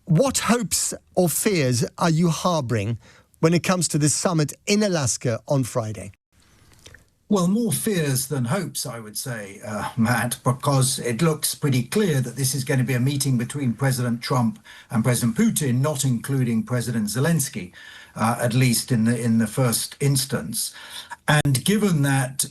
What hopes or fears are you harboring when it comes to this summit in Alaska on Friday? Well, more fears than hopes, I would say, Matt, because it looks pretty clear that this is going to be a meeting between President Trump and President Putin, not including President Zelenskyy, at least in the first instance. And given that,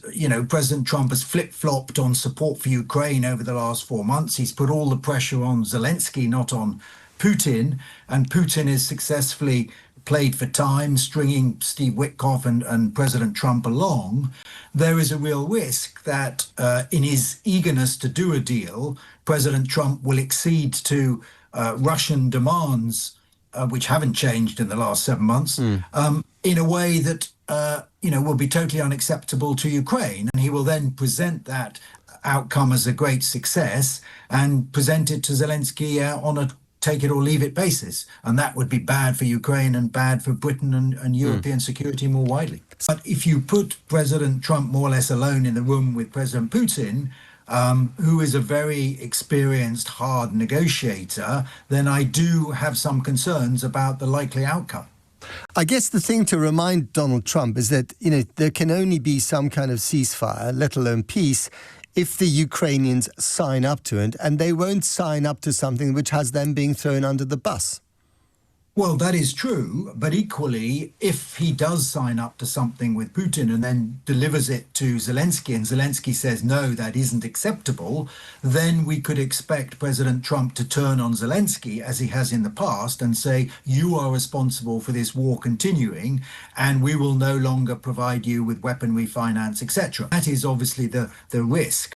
President Trump has flip-flopped on support for Ukraine over the last 4 months, he's put all the pressure on Zelenskyy, not on Putin, and Putin is successfully played for time, stringing Steve Witkoff and President Trump along. There is a real risk that in his eagerness to do a deal, President Trump will accede to Russian demands, which haven't changed in the last 7 months, in a way that will be totally unacceptable to Ukraine. And he will then present that outcome as a great success and present it to Zelenskyy on a take it or leave it basis. And that would be bad for Ukraine and bad for Britain and European security more widely. But if you put President Trump more or less alone in the room with President Putin, who is a very experienced, hard negotiator, then I do have some concerns about the likely outcome. I guess the thing to remind Donald Trump is that, there can only be some kind of ceasefire, let alone peace, if the Ukrainians sign up to it, and they won't sign up to something which has them being thrown under the bus. Well, that is true, but equally, if he does sign up to something with Putin and then delivers it to Zelenskyy, and Zelenskyy says, no, that isn't acceptable, then we could expect President Trump to turn on Zelenskyy, as he has in the past, and say, you are responsible for this war continuing, and we will no longer provide you with weaponry, finance, etc. That is obviously the risk.